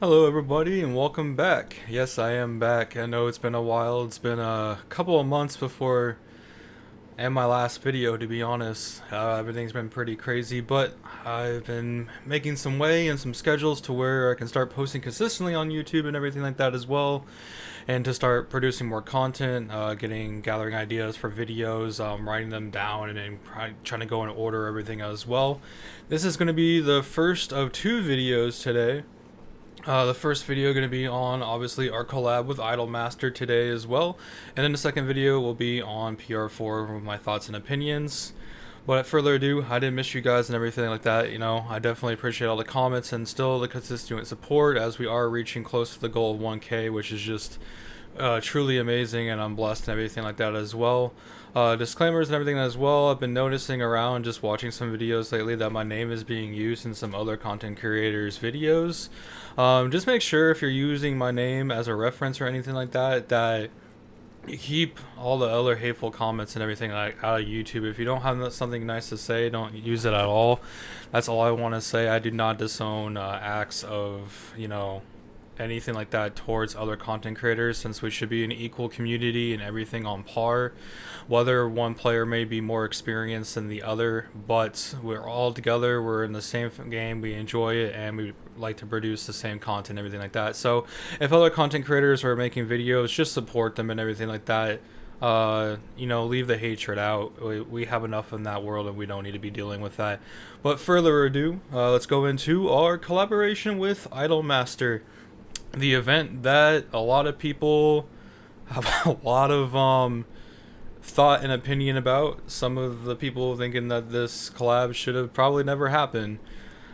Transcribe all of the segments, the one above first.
Hello, everybody, and welcome back. Yes, I am back. I know it's been a while. It's been a couple of months before and my last video, to be honest. Everything's been pretty crazy, but I've been making some way and some schedules to where I can start posting consistently on YouTube and everything like that as well, and to start producing more content, gathering ideas for videos, writing them down, and then trying to go in order everything as well. This is going to be the first of two videos today. The first video going to be on obviously our collab with Idolmaster today as well, and then the second video will be on PR4 with my thoughts and opinions. But further ado, I didn't miss you guys and everything like that. You know, I definitely appreciate all the comments and still the consistent support as we are reaching close to the goal of 1K, which is just truly amazing, and I'm blessed and everything like that as well. Disclaimers and everything as well. I've been noticing around just watching some videos lately that my name is being used in some other content creators' videos. Just make sure if you're using my name as a reference or anything like that, that you keep all the other hateful comments and everything like out of YouTube. If you don't have something nice to say, don't use it at all. That's all I want to say. I do not disown acts of, anything like that towards other content creators, since we should be an equal community and everything on par. Whether one player may be more experienced than the other, but we're all together, we're in the same game, we enjoy it, and we like to produce the same content, everything like that. So if other content creators are making videos, just support them and everything like that. Leave the hatred out. We have enough in that world, and we don't need to be dealing with that. But further ado, let's go into our collaboration with Idolmaster, the event that a lot of people have a lot of thought and opinion about. Some of the people thinking that this collab should have probably never happened.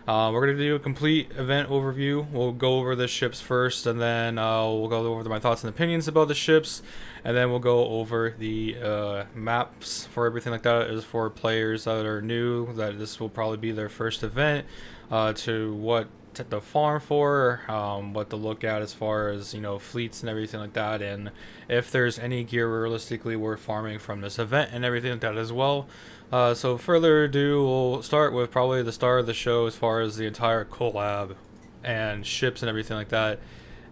We're going to do a complete event overview. We'll go over the ships first, and then we'll go over my thoughts and opinions about the ships, and then we'll go over the maps for everything like that. Is for players that are new, that this will probably be their first event, to what to farm for, what to look at as far as fleets and everything like that, and if there's any gear realistically worth farming from this event and everything like that as well. So further ado, we'll start with probably the star of the show as far as the entire collab and ships and everything like that,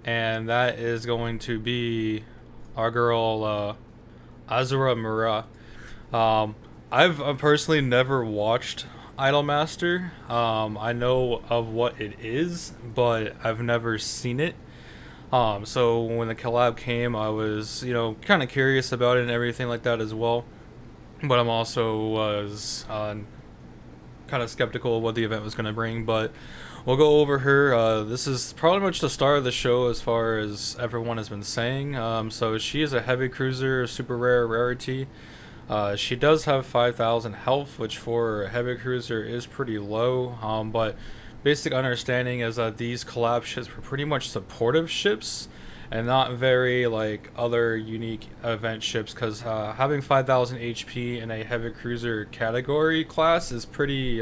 and that is going to be our girl Azusa Miura. I've personally never watched Idolmaster. I know of what it is, but I've never seen it. So when the collab came, I was, kind of curious about it and everything like that as well. But I'm also was kind of skeptical of what the event was going to bring. But we'll go over her. This is probably much the star of the show as far as everyone has been saying. So she is a heavy cruiser, super rare rarity. She does have 5,000 health, which for a heavy cruiser is pretty low. But basic understanding is that these collab ships were pretty much supportive ships, and not very like other unique event ships. Because having 5,000 HP in a heavy cruiser category class is pretty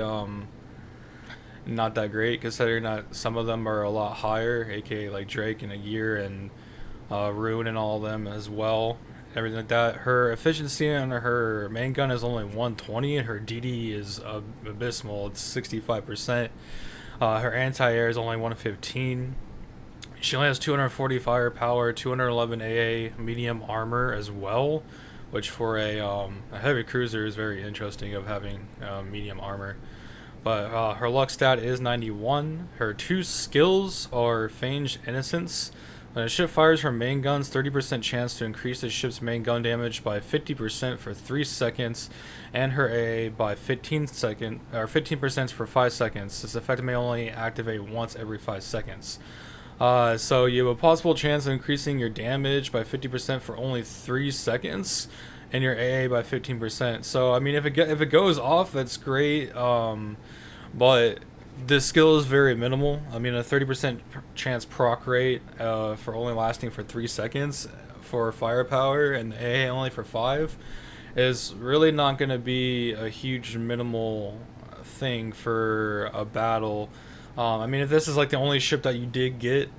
not that great, considering that some of them are a lot higher, aka like Drake and a year and Rune and all of them as well. Everything like that. Her efficiency on her main gun is only 120, and her DD is abysmal. It's 65%. Her anti-air is only 115. She only has 240 firepower, 211 AA, medium armor as well, which for a heavy cruiser is very interesting of having medium armor. But her luck stat is 91. Her two skills are Feigned Innocence. When a ship fires her main guns, 30% chance to increase the ship's main gun damage by 50% for 3 seconds, and her AA by 15% for 5 seconds. This effect may only activate once every 5 seconds. So you have a possible chance of increasing your damage by 50% for only 3 seconds, and your AA by 15%. So I mean, if it goes off, that's great. But the skill is very minimal. I mean, a 30% chance proc rate for only lasting for 3 seconds for firepower, and the AA only for 5 is really not going to be a huge minimal thing for a battle. I mean, if this is like the only ship that you did get,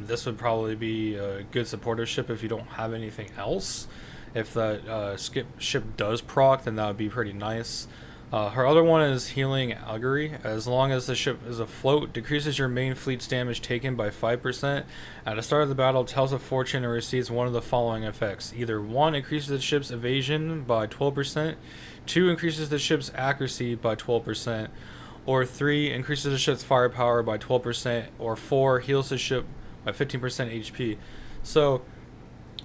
this would probably be a good supportive ship if you don't have anything else. If that ship does proc, then that would be pretty nice. Her other one is Healing Augury. As long as the ship is afloat, decreases your main fleet's damage taken by 5%. At the start of the battle, tells a fortune and receives one of the following effects. Either 1. Increases the ship's evasion by 12%. 2. Increases the ship's accuracy by 12%. Or 3. Increases the ship's firepower by 12%. Or 4. Heals the ship by 15% HP. So,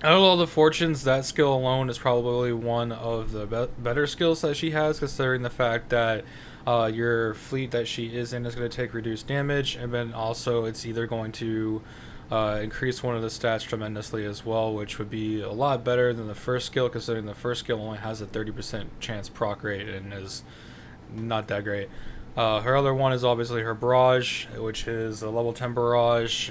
out of all the fortunes, that skill alone is probably one of the better skills that she has, considering the fact that your fleet that she is in is going to take reduced damage, and then also it's either going to increase one of the stats tremendously as well, which would be a lot better than the first skill, considering the first skill only has a 30% chance proc rate and is not that great. Her other one is obviously her barrage, which is a level 10 barrage.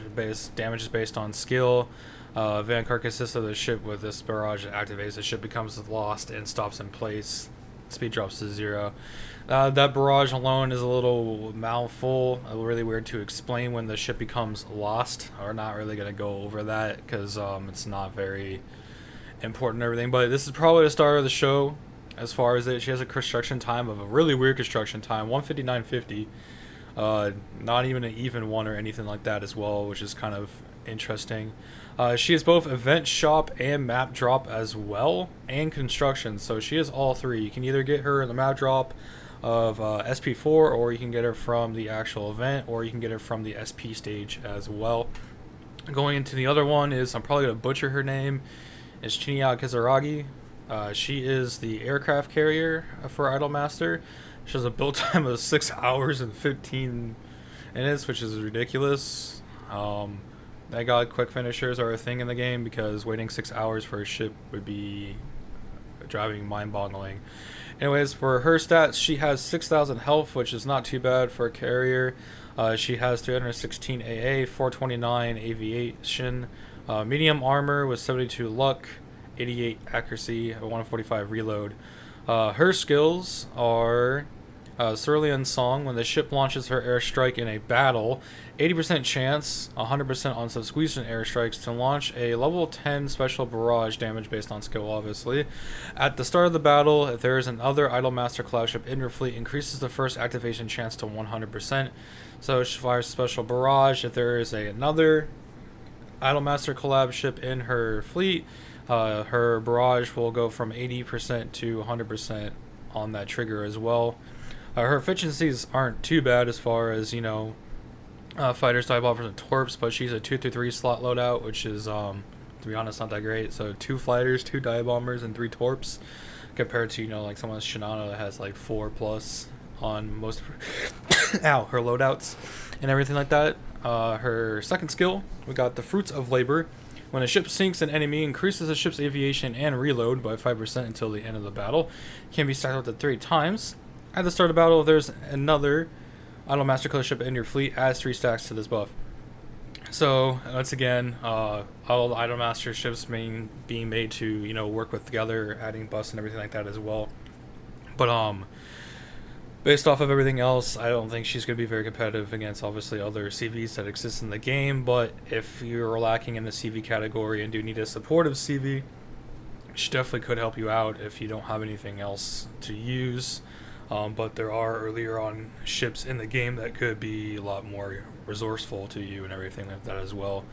Damage is based on skill. Vanguard consists of the ship. With this barrage that activates, the ship becomes lost and stops in place. Speed drops to 0. That barrage alone is a little mouthful, really weird to explain when the ship becomes lost. We're not really going to go over that because it's not very important and everything, but this is probably the start of the show. As far as it, she has a construction time of a really weird construction time, 159.50. Not even an even one or anything like that as well, which is kind of interesting. She is both event shop and map drop as well, and construction, so she is all three. You can either get her in the map drop of SP4, or you can get her from the actual event, or you can get her from the SP stage as well. Going into the other one is, I'm probably going to butcher her name, is Chihaya Kisaragi. She is the aircraft carrier for Idolmaster. She has a build time of 6 hours and 15 minutes, which is ridiculous. Thank God quick finishers are a thing in the game, because waiting 6 hours for a ship would be driving mind-boggling. Anyways, for her stats, she has 6,000 health, which is not too bad for a carrier. She has 316 AA, 429 aviation, medium armor with 72 luck, 88 accuracy, 145 reload. Her skills are Cerulean Song. When the ship launches her airstrike in a battle, 80% chance, 100% on subsequent airstrikes, to launch a level 10 special barrage damage based on skill, obviously. At the start of the battle, if there is another Idolmaster collab ship in your fleet, increases the first activation chance to 100%. So she fires special barrage. If there is another Idolmaster collab ship in her fleet, her barrage will go from 80% to 100% on that trigger as well. Her efficiencies aren't too bad as far as, fighters, dive bombers, and torps, but she's a 2-3 slot loadout, which is, to be honest, not that great. So 2 fighters, 2 dive bombers, and 3 torps, compared to, like someone like Shinano that has like 4+ on most of her, her loadouts and everything like that. Her second skill, we got the Fruits of Labor. When a ship sinks, an enemy increases the ship's aviation and reload by 5% until the end of the battle. Can be stacked up to 3 times. At the start of the battle, if there's another Idolmaster collab ship in your fleet, adds 3 stacks to this buff. So, once again, all the Idolmaster ships being made to, work with together, adding buffs and everything like that as well. But, based off of everything else, I don't think she's going to be very competitive against, obviously, other CVs that exist in the game. But if you're lacking in the CV category and do need a supportive CV, she definitely could help you out if you don't have anything else to use. But there are earlier on ships in the game that could be a lot more resourceful to you and everything like that as well.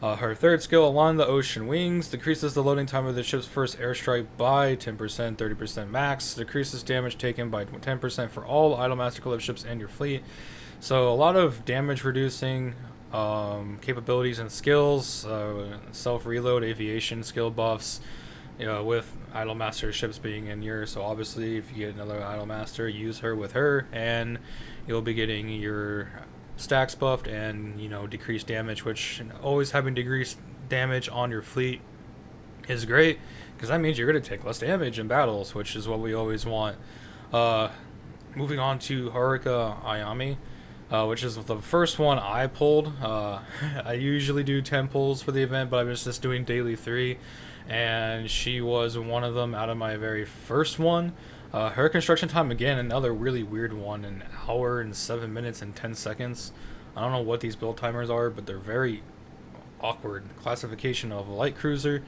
Her third skill, Along the Ocean Wings, decreases the loading time of the ship's first airstrike by 10%, 30% max, decreases damage taken by 10% for all Idolmaster collab ships in your fleet. So a lot of damage reducing capabilities and skills, self-reload, aviation skill buffs, with Idolmaster ships being in yours. So obviously if you get another Idolmaster, use her with her, and you'll be getting your stacks buffed and, decreased damage, which always having decreased damage on your fleet is great, because that means you're going to take less damage in battles, which is what we always want. Moving on to Haruka Amami, which is the first one I pulled. I usually do 10 pulls for the event, but I was just doing daily 3, and she was one of them out of my very first one. Her construction time, again, another really weird one, 1 hour and 7 minutes and 10 seconds. I don't know what these build timers are, but they're very awkward. Classification of a light cruiser.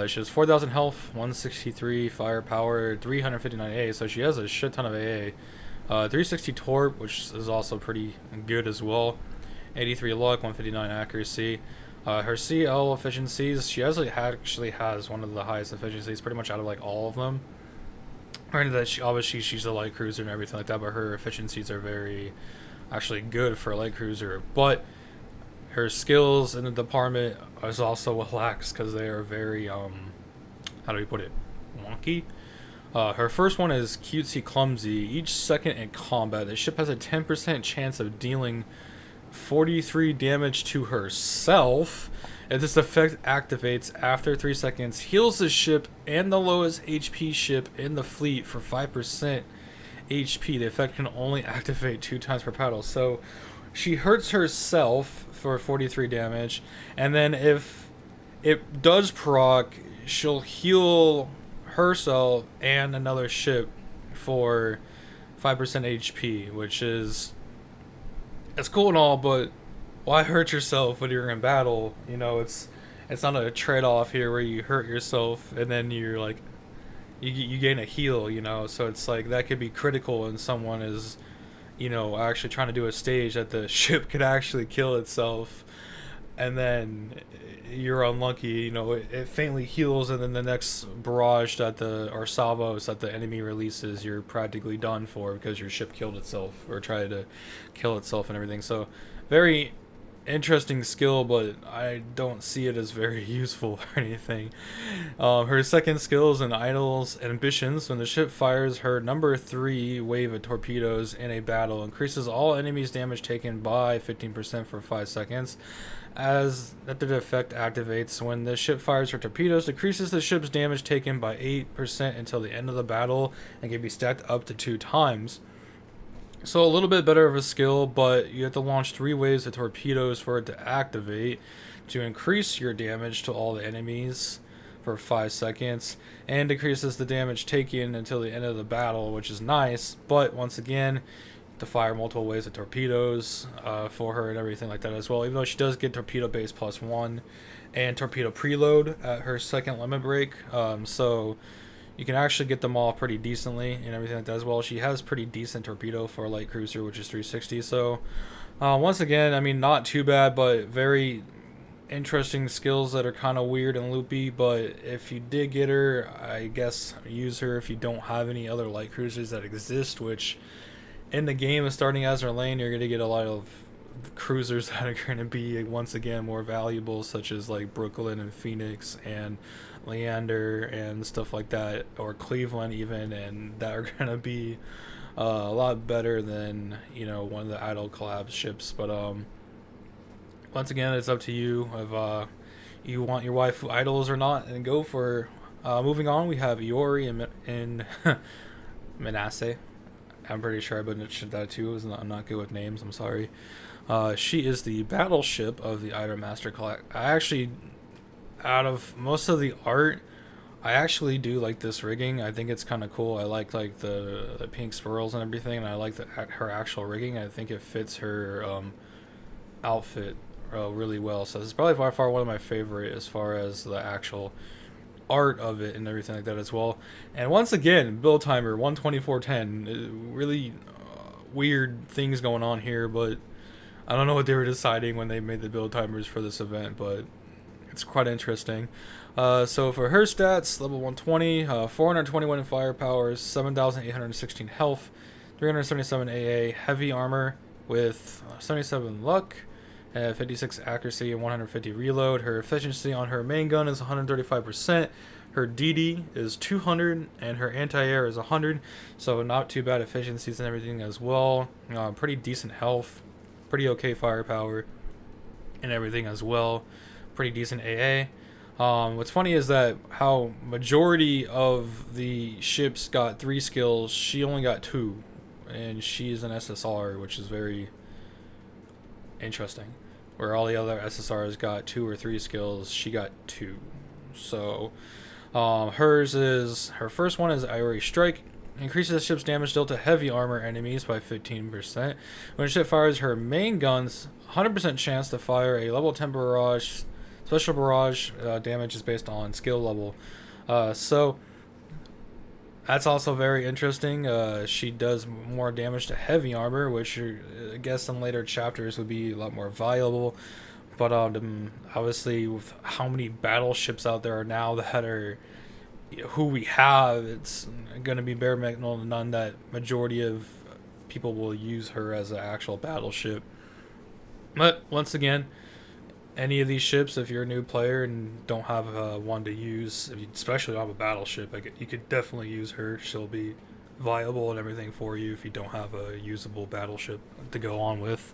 She has 4,000 health, 163 firepower, 359 AA, so she has a shit ton of AA. 360 torp, which is also pretty good as well. 83 luck, 159 accuracy. Her CL efficiencies, she actually has one of the highest efficiencies pretty much out of like all of them. Granted that obviously she's a light cruiser and everything like that, but her efficiencies are very actually good for a light cruiser. But her skills in the department is also lax because they are very how do we put it, wonky. Her first one is cutesy clumsy. Each second in combat, the ship has a 10% chance of dealing 43 damage to herself. If this effect activates after 3 seconds, heals the ship and the lowest HP ship in the fleet for 5% HP. The effect can only activate 2 times per battle. So she hurts herself for 43 damage, and then if it does proc, she'll heal herself and another ship for 5% HP, which is, it's cool and all, but why hurt yourself when you're in battle? You know, it's not a trade-off here where you hurt yourself and then you're like, you gain a heal, you know. So it's like that could be critical when someone is, you know, actually trying to do a stage that the ship could actually kill itself, and then you're unlucky, you know, it faintly heals, and then the next barrage that or salvos that the enemy releases, you're practically done for because your ship killed itself or tried to kill itself and everything. So very interesting skill, but I don't see it as very useful or anything. Her second skill is in iDOLM's ambitions. When the ship fires her number 3 wave of torpedoes in a battle, increases all enemies damage taken by 15% for 5 seconds. As that the effect activates when the ship fires her torpedoes, decreases the ship's damage taken by 8% until the end of the battle, and can be stacked up to 2 times. So a little bit better of a skill, but you have to launch 3 waves of torpedoes for it to activate to increase your damage to all the enemies for 5 seconds, and decreases the damage taken until the end of the battle, which is nice. But once again, to fire multiple waves of torpedoes for her and everything like that as well, even though she does get torpedo base +1 and torpedo preload at her second limit break, so you can actually get them all pretty decently and everything like that as well. She has pretty decent torpedo for a light cruiser, which is 360. So once again, I mean, not too bad, but very interesting skills that are kind of weird and loopy. But if you did get her, I guess use her if you don't have any other light cruisers that exist, which in the game of starting Azur lane, you're going to get a lot of cruisers that are going to be once again more valuable, such as like Brooklyn and Phoenix and Leander and stuff like that, or Cleveland even, and that are going to be a lot better than, you know, one of the iDOLM collab ships. But once again, it's up to you if you want your waifu idols or not, and go for moving on. We have Iori and Minase. I'm pretty sure I butchered that too. I'm not good with names, I'm sorry. She is the battleship of the iDOLM Master Collect. I actually, out of most of the art, I actually do like this rigging. I think it's kind of cool. I like the pink swirls and everything, and I like her actual rigging. I think it fits her outfit really well. So this is probably by far one of my favorite as far as the actual art of it and everything like that as well. And once again, build timer 12410. Really weird things going on here, but I don't know what they were deciding when they made the build timers for this event, but it's quite interesting. So for her stats, level 120, 421 in firepower, 7,816 health, 377 AA, heavy armor with 77 luck, 56 accuracy and 150 reload. Her efficiency on her main gun is 135%. Her DD is 200 and her anti-air is 100. So not too bad efficiencies and everything as well. Pretty decent health, pretty okay firepower and everything as well. Pretty decent AA. What's funny is that how majority of the ships got 3 skills, she only got 2, and she's an SSR, which is very interesting. Where all the other SSRs got 2 or 3 skills, she got 2. So her first one is Iori Strike. Increases the ship's damage dealt to heavy armor enemies by 15%. When a ship fires her main guns, 100% chance to fire a level 10 barrage Special barrage damage is based on skill level. So that's also very interesting. She does more damage to heavy armor, which I guess in later chapters would be a lot more valuable. But obviously, with how many battleships out there are now that are who we have, it's going to be bare minimum to none that majority of people will use her as an actual battleship. But once again, any of these ships, if you're a new player and don't have one to use, if you especially don't have a battleship, you could definitely use her. She'll be viable and everything for you if you don't have a usable battleship to go on with.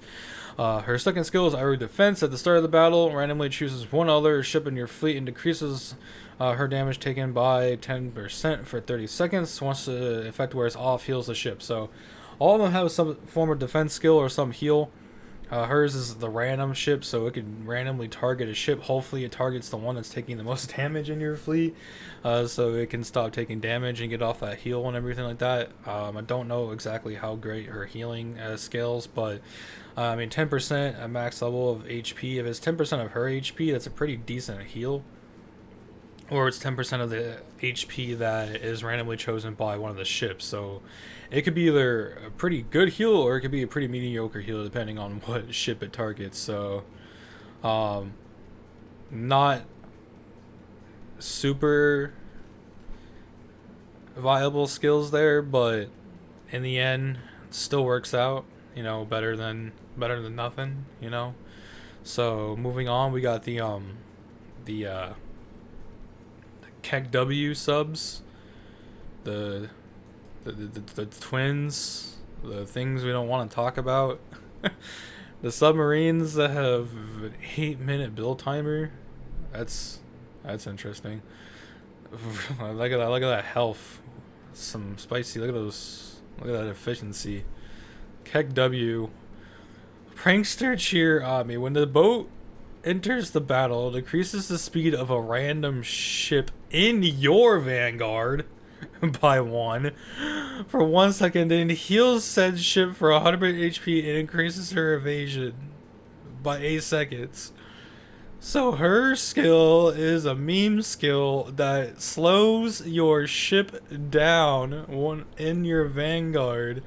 Her second skill is Iori Defense. At the start of the battle, randomly chooses one other ship in your fleet and decreases her damage taken by 10% for 30 seconds. Once the effect wears off, heals the ship. So all of them have some form of defense skill or some heal. Hers is the random ship, so it can randomly target a ship. Hopefully it targets the one that's taking the most damage in your fleet, so it can stop taking damage and get off that heal and everything like that. I don't know exactly how great her healing scales, but I mean 10% at max level of HP. If it's 10% of her HP, that's a pretty decent heal. Or it's 10% of the HP that is randomly chosen by one of the ships. So it could be either a pretty good heal or it could be a pretty mediocre heal depending on what ship it targets. So not super viable skills there, but in the end still works out, you know, better than nothing, you know. So moving on, we got the KekW subs, the twins, the things we don't want to talk about, the submarines that have an 8-minute build timer. That's interesting. Look at that health, some spicy. Look at that efficiency. KekW, prankster cheer Ami. When the boat enters the battle, it decreases the speed of a random ship in your vanguard by 1 for 1 second, then heals said ship for 100 HP and increases her evasion by 8 seconds. So her skill is a meme skill that slows your ship down in your vanguard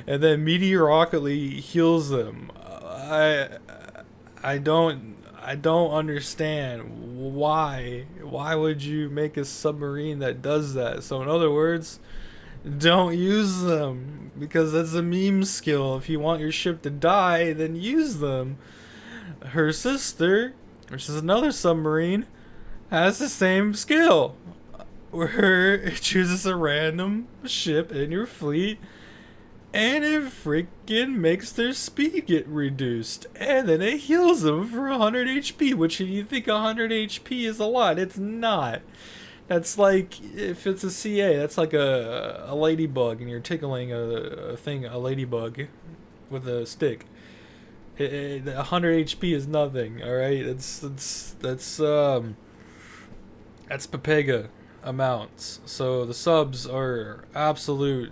and then meteorically heals them. I don't understand why would you make a submarine that does that. So in other words, don't use them, because that's a meme skill. If you want your ship to die, then use them. Her sister, which is another submarine, has the same skill, where it chooses a random ship in your fleet and it freaking makes their speed get reduced. And then it heals them for 100 HP, which if you think 100 HP is a lot, it's not. That's like, if it's a CA, that's like a ladybug and you're tickling a ladybug with a stick. 100 HP is nothing, alright? That's Pepega amounts. So the subs are absolute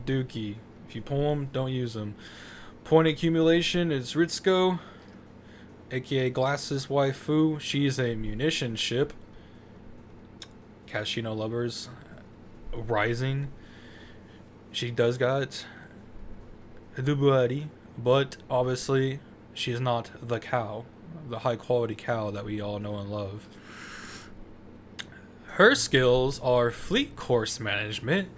dookie. If you pull them, don't use them. Point accumulation is Ritsuko, aka Glasses Waifu. She's a munition ship. Casino Lovers Rising. She does got Dubuari, but obviously she is not the cow, the high quality cow that we all know and love. Her skills are Fleet Course Management.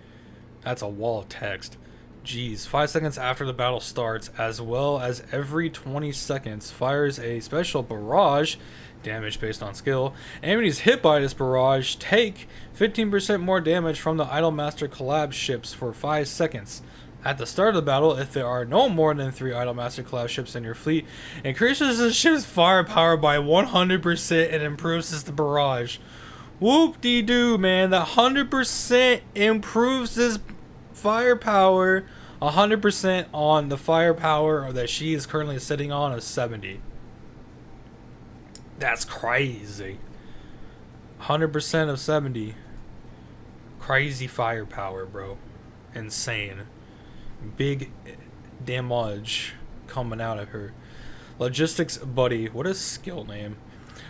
That's a wall of text. Jeez, 5 seconds after the battle starts, as well as every 20 seconds, fires a special barrage, damage based on skill. Enemies hit by this barrage take 15% more damage from the Idolmaster collab ships for 5 seconds. At the start of the battle, if there are no more than 3 Idolmaster collab ships in your fleet, increases the ship's firepower by 100% and improves the barrage. Whoop-de-doo, man, that 100% improves this firepower 100% on the firepower that she is currently sitting on of 70. That's crazy. 100% of 70. Crazy firepower, bro. Insane. Big damage coming out of her. Logistics Buddy. What a skill name.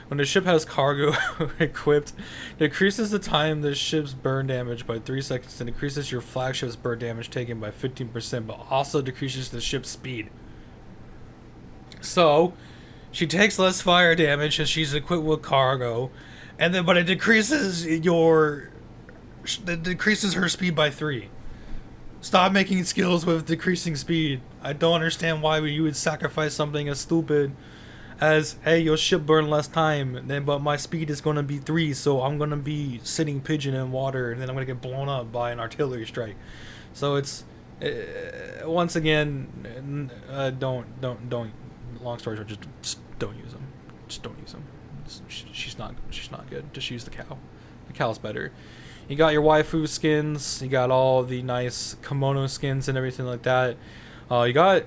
When the ship has cargo equipped, decreases the time the ship's burn damage by 3 seconds and decreases your flagship's burn damage taken by 15%, but also decreases the ship's speed. So, she takes less fire damage as she's equipped with cargo, but it decreases her speed by 3. Stop making skills with decreasing speed. I don't understand why you would sacrifice something as stupid as, hey, your ship burn less time, but my speed is going to be 3, so I'm going to be sitting pigeon in water, and then I'm going to get blown up by an artillery strike. So it's, once again, don't, long story short, just don't use them. Just don't use them. She's not good. Just use the cow. The cow's better. You got your waifu skins, you got all the nice kimono skins and everything like that. You got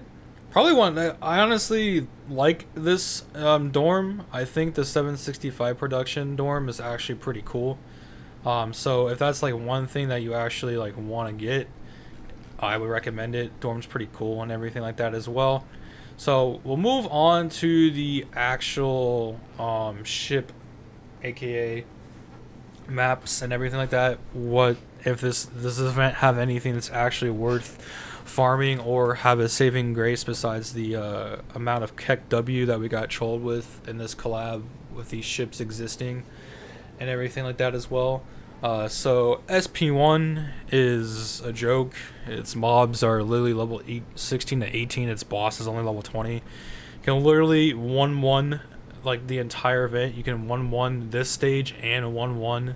probably one. I honestly like this dorm. I think the 765 production dorm is actually pretty cool. So if that's like one thing that you actually like want to get, I would recommend it. Dorm's pretty cool and everything like that as well. So we'll move on to the actual ship, aka maps and everything like that. What if this event have anything that's actually worth farming or have a saving grace besides the amount of KekW that we got trolled with in this collab with these ships existing and everything like that as well. So SP1 is a joke. Its mobs are literally level 16 to 18. Its boss is only level 20. You can literally 1-1 like the entire event. You can 1-1 this stage and 1-1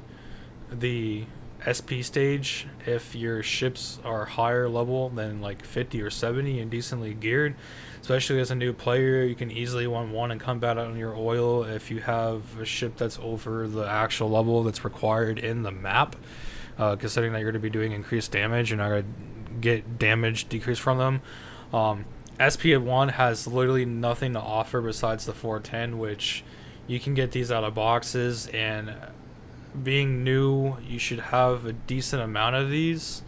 the SP stage if your ships are higher level than like 50 or 70 and decently geared. Especially as a new player, you can easily 1-1 and combat on your oil if you have a ship that's over the actual level that's required in the map. Considering that you're going to be doing increased damage, you're not going to get damage decreased from them. SP1 has literally nothing to offer besides the 410, which you can get these out of boxes, and being new, you should have a decent amount of these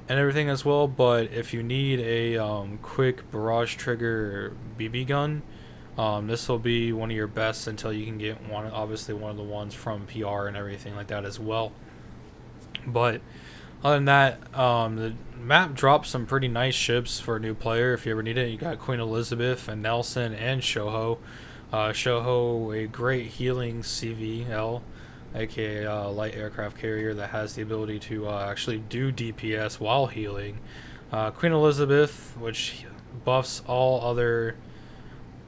and everything as well. But if you need a quick barrage trigger BB gun, this will be one of your best until you can get obviously one of the ones from PR and everything like that as well. But other than that, the map drops some pretty nice ships for a new player if you ever need it. You got Queen Elizabeth and Nelson and Shoho. Shoho, a great healing CVL, aka light aircraft carrier that has the ability to actually do DPS while healing. Queen Elizabeth, which buffs all other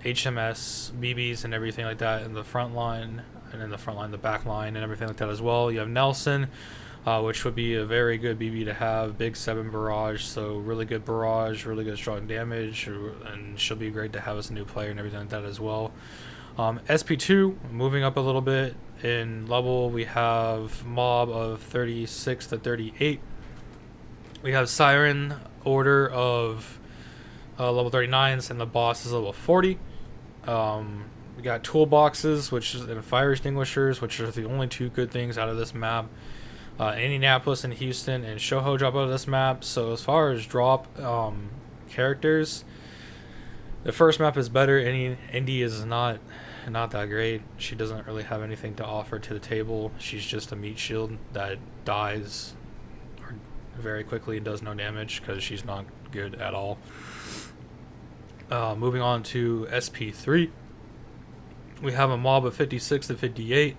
HMS, BBs, and everything like that in the front line, and in the front line, the back line, and everything like that as well. You have Nelson, which would be a very good BB to have. Big 7 barrage, so really good barrage, really good strong damage, and she'll be great to have as a new player and everything like that as well. SP2, moving up a little bit in level, we have mob of 36 to 38. We have Siren order of level 39s, and the boss is level 40. We got toolboxes, which is and fire extinguishers, which are the only 2 good things out of this map. Indianapolis and Houston and Shoho drop out of this map. So as far as drop characters, the first map is better. Indy is not that great. She doesn't really have anything to offer to the table. She's just a meat shield that dies very quickly and does no damage because she's not good at all. Moving on to SP3, we have a mob of 56 to 58.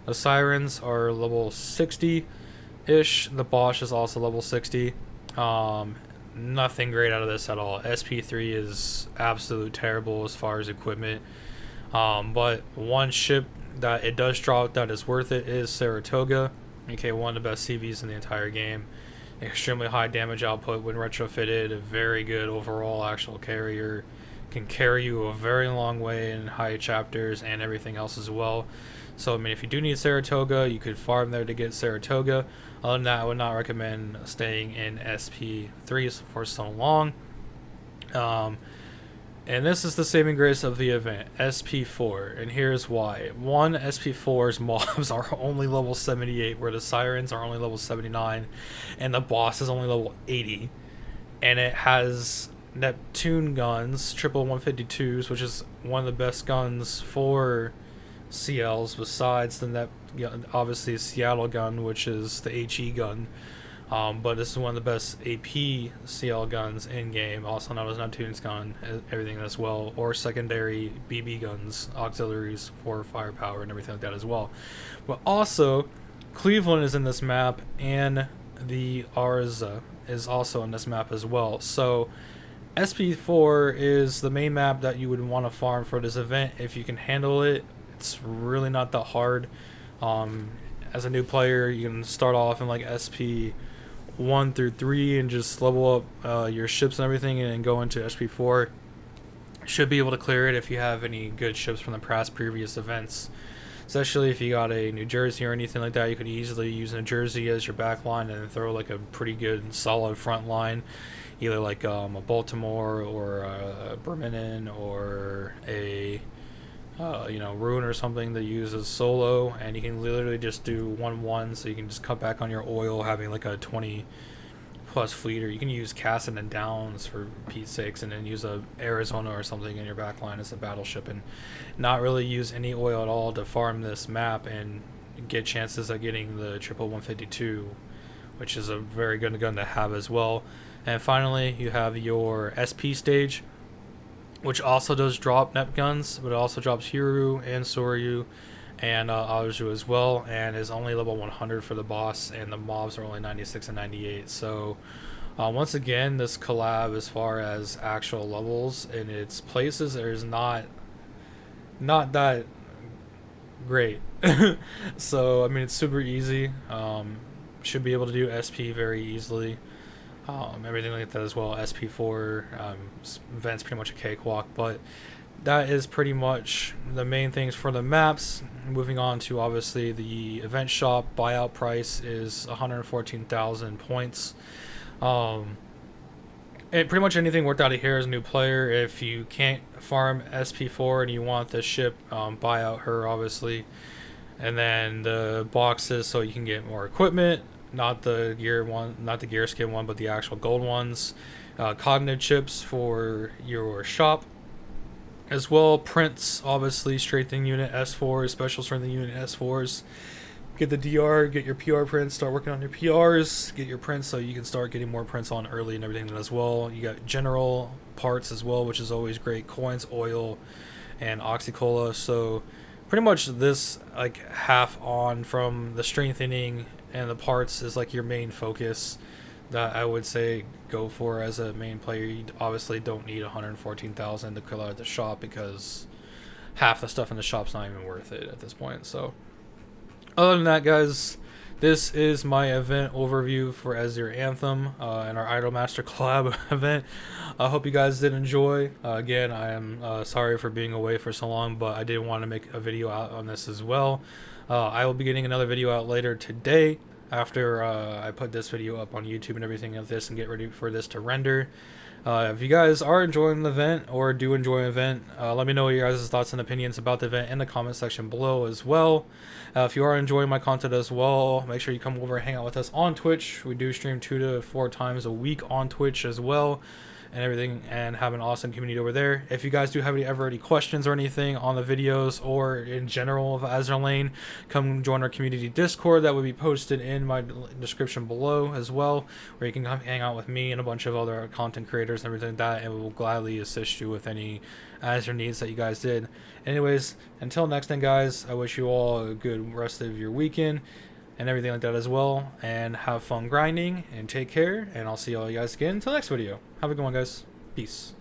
The Sirens are level 60-ish. The Bosch is also level 60. Nothing great out of this at all. SP3 is absolute terrible as far as equipment. But one ship that it does drop that is worth it is Saratoga. Okay, one of the best CVs in the entire game. Extremely high damage output when retrofitted. A very good overall actual carrier. Can carry you a very long way in high chapters and everything else as well. So, I mean, if you do need Saratoga, you could farm there to get Saratoga. Other than that, I would not recommend staying in SP3 for so long. And this is the saving grace of the event, SP4, and here's why. One, SP4's mobs are only level 78, where the Sirens are only level 79, and the boss is only level 80. And it has Neptune guns, triple 152s, which is one of the best guns for CLs besides the net, obviously Seattle gun, which is the HE gun. But this is one of the best AP CL guns in game, also known as Neptune's gun, everything as well, or secondary BB guns, auxiliaries for firepower and everything like that as well. But also, Cleveland is in this map, and the Arza is also in this map as well. So SP4 is the main map that you would want to farm for this event if you can handle it. It's really not that hard. As a new player, you can start off in like SP 1 through 3 and just level up your ships and everything, and then go into SP4. Should be able to clear it if you have any good ships from the past previous events. Especially if you got a New Jersey or anything like that, you could easily use New Jersey as your back line and throw like a pretty good solid front line, either like a Baltimore or a Birmingham or a Ruin or something that uses solo, and you can literally just do 1-1, so you can just cut back on your oil, having like a 20 plus fleet, or you can use Cassin and Downs for Pete's sakes, and then use a Arizona or something in your back line as a battleship, and not really use any oil at all to farm this map and get chances at getting the triple 152, which is a very good gun to have as well. And finally, you have your SP stage, which also does drop Nep guns, but it also drops Hiru and Soryu and Azur as well, and is only level 100 for the boss, and the mobs are only 96 and 98. So once again, this collab, as far as actual levels and its places, is not that great. So I mean, it's super easy. Should be able to do SP very easily. Everything like that as well. SP4 event's pretty much a cakewalk, but that is pretty much the main things for the maps. Moving on to obviously the event shop, buyout price is 114,000 points. And pretty much anything worked out of here as a new player. If you can't farm SP4 and you want the ship, buy out her obviously, and then the boxes so you can get more equipment. Not the gear skin one, but the actual gold ones. Cognitive chips for your shop as well. Prints, obviously, strengthening unit S4s, special strengthening unit S4s. Get the DR, get your PR prints, start working on your PRs, get your prints so you can start getting more prints on early and everything as well. You got general parts as well, which is always great. Coins, oil, and Oxycola. So pretty much this like half on from the strengthening and the parts is like your main focus that I would say go for as a main player. You obviously don't need 114,000 to clear out the shop, because half the stuff in the shop's not even worth it at this point. So other than that, guys, this is my event overview for Azur Anthem and our Idol Master collab event. I hope you guys did enjoy. Again, I am sorry for being away for so long, but I did want to make a video out on this as well. I will be getting another video out later today after I put this video up on YouTube and everything of this and get ready for this to render. If you guys are enjoying the event or do enjoy an event, let me know your guys' thoughts and opinions about the event in the comment section below as well. If you are enjoying my content as well, make sure you come over and hang out with us on Twitch. We do stream 2 to 4 times a week on Twitch as well, and everything, and have an awesome community over there. If you guys do have any questions or anything on the videos or in general of Azur Lane, come join our community Discord that will be posted in my description below as well, where you can come hang out with me and a bunch of other content creators and everything like that, and we will gladly assist you with any Azur needs that you guys did. Anyways, until next time, guys, I wish you all a good rest of your weekend and everything like that as well, and have fun grinding, and take care, and I'll see all you guys again until next video. Have a good one, guys. Peace.